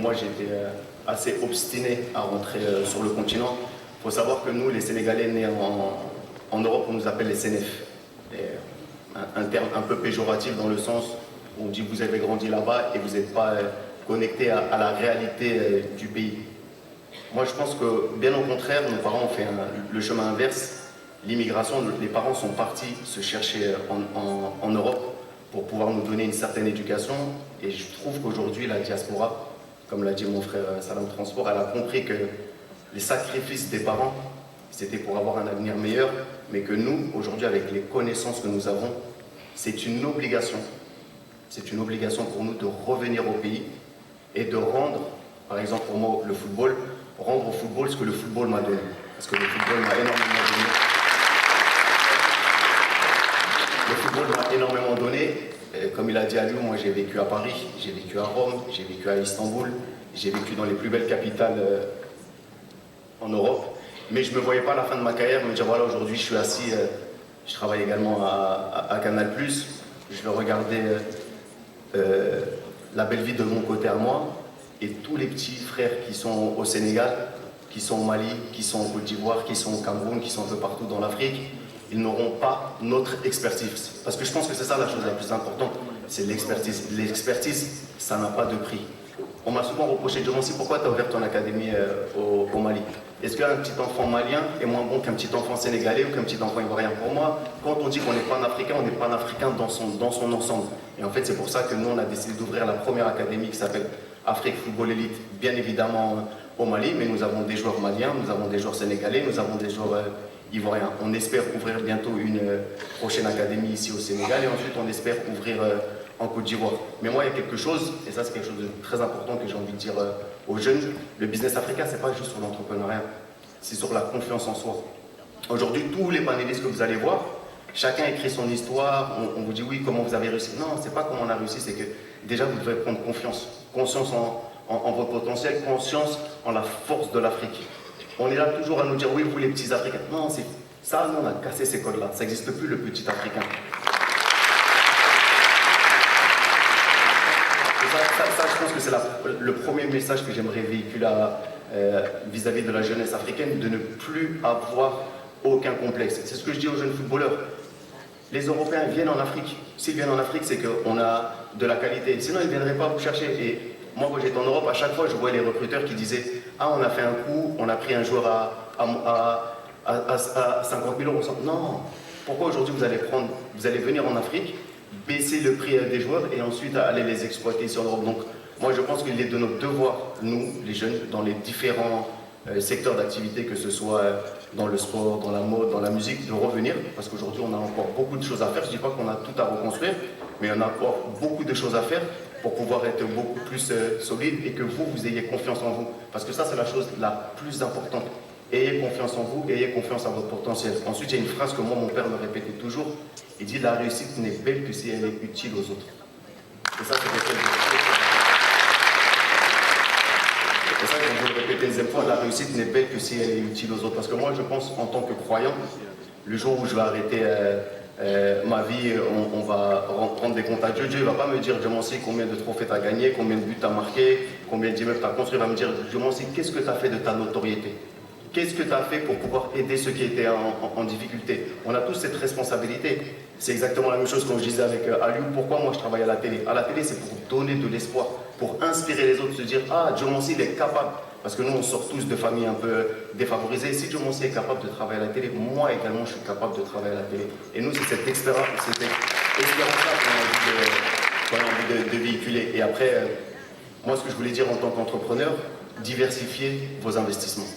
Moi, j'étais assez obstiné à rentrer sur le continent. Il faut savoir que nous, les Sénégalais nés en Europe, on nous appelle les Sénéf. Un terme un peu péjoratif dans le sens où on dit que vous avez grandi là-bas et vous n'êtes pas connecté à la réalité du pays. Moi, je pense que, bien au contraire, nos parents ont fait le chemin inverse. L'immigration, les parents sont partis se chercher en Europe pour pouvoir nous donner une certaine éducation. Et je trouve qu'aujourd'hui, la diaspora, comme l'a dit mon frère Salam Transport, elle a compris que les sacrifices des parents, c'était pour avoir un avenir meilleur, mais que nous, aujourd'hui, avec les connaissances que nous avons, c'est une obligation. C'est une obligation pour nous de revenir au pays et de rendre, par exemple pour moi, le football, rendre au football ce que le football m'a donné. Parce que le football m'a énormément donné. Le football m'a énormément donné. Comme il a dit à lui, moi j'ai vécu à Paris, j'ai vécu à Rome, j'ai vécu à Istanbul, j'ai vécu dans les plus belles capitales en Europe. Mais je ne me voyais pas à la fin de ma carrière me dire voilà, aujourd'hui je suis assis, je travaille également à Canal+, je vais regarder la belle vie de mon côté à moi, et tous les petits frères qui sont au Sénégal, qui sont au Mali, qui sont en Côte d'Ivoire, qui sont au Cameroun, qui sont un peu partout dans l'Afrique, ils n'auront pas notre expertise. Parce que je pense que c'est ça la chose la plus importante, c'est l'expertise. L'expertise, ça n'a pas de prix. On m'a souvent reproché, Diomansi, pourquoi tu as ouvert ton académie au Mali? Est-ce qu'un petit enfant malien est moins bon qu'un petit enfant sénégalais ou qu'un petit enfant ivoirien? Pour moi, quand on dit qu'on n'est pas un Africain, on n'est pas un Africain dans son ensemble. Et en fait, c'est pour ça que nous, on a décidé d'ouvrir la première académie qui s'appelle Afrique Football Elite, bien évidemment au Mali, mais nous avons des joueurs maliens, nous avons des joueurs sénégalais, nous avons des joueurs ivoiriens. On espère ouvrir bientôt une prochaine académie ici au Sénégal et ensuite on espère ouvrir en Côte d'Ivoire. Mais moi, il y a quelque chose, et ça c'est quelque chose de très important que j'ai envie de dire aux jeunes, le business africain, c'est pas juste sur l'entrepreneuriat, c'est sur la confiance en soi. Aujourd'hui, tous les panélistes que vous allez voir, chacun écrit son histoire, on vous dit oui, comment vous avez réussi. Non, c'est pas comment on a réussi, c'est que déjà vous devez prendre confiance. Conscience en votre potentiel, conscience en la force de l'Afrique. On est là toujours à nous dire oui, vous les petits Africains. Non, c'est ça, nous on a cassé ces codes-là. Ça n'existe plus le petit Africain. Ça, je pense que c'est le premier message que j'aimerais véhiculer vis-à-vis de la jeunesse africaine, de ne plus avoir aucun complexe. C'est ce que je dis aux jeunes footballeurs. Les Européens viennent en Afrique. S'ils viennent en Afrique, c'est qu'on a de la qualité. Sinon, ils ne viendraient pas vous chercher. Et moi, quand j'étais en Europe, à chaque fois, je vois les recruteurs qui disaient « Ah, on a fait un coup, on a pris un joueur à 50 000 euros. » Non. Pourquoi aujourd'hui vous allez venir en Afrique, baisser le prix des joueurs et ensuite aller les exploiter ici en Europe? Donc, moi, je pense qu'il est de notre devoir, nous, les jeunes, dans les différents secteurs d'activité, que ce soit dans le sport, dans la mode, dans la musique, de revenir, parce qu'aujourd'hui, on a encore beaucoup de choses à faire. Je ne dis pas qu'on a tout à reconstruire, mais on a encore beaucoup de choses à faire pour pouvoir être beaucoup plus solide et que vous ayez confiance en vous. Parce que ça, c'est la chose la plus importante. Ayez confiance en vous, ayez confiance en votre potentiel. Ensuite, il y a une phrase que moi, mon père me répétait toujours. Il dit « La réussite n'est belle que si elle est utile aux autres ». Et ça, c'est quelque chose c'est ça que je veux le répéter une deuxième fois, la réussite n'est belle que si elle est utile aux autres. Parce que moi, je pense, en tant que croyant, le jour où je vais arrêter ma vie, on va rendre des comptes à Dieu. Dieu ne va pas me dire, Diomansi, combien de trophées tu as gagné, combien de buts tu as marqué, combien d'immeubles tu as construit. Il va me dire, Diomansi, qu'est-ce que tu as fait de ta notoriété? Qu'est-ce que tu as fait pour pouvoir aider ceux qui étaient en difficulté? On a tous cette responsabilité. C'est exactement la même chose que je disais avec Aliou. Pourquoi moi je travaille à la télé? À la télé, c'est pour donner de l'espoir, pour inspirer les autres, se dire « Ah, Diomansi, il est capable ». Parce que nous, on sort tous de familles un peu défavorisées. Si Diomansi est capable de travailler à la télé, moi également, je suis capable de travailler à la télé. Et nous, c'est cette espérance-là qu'on a envie de véhiculer. Et après, moi, ce que je voulais dire en tant qu'entrepreneur, diversifiez vos investissements.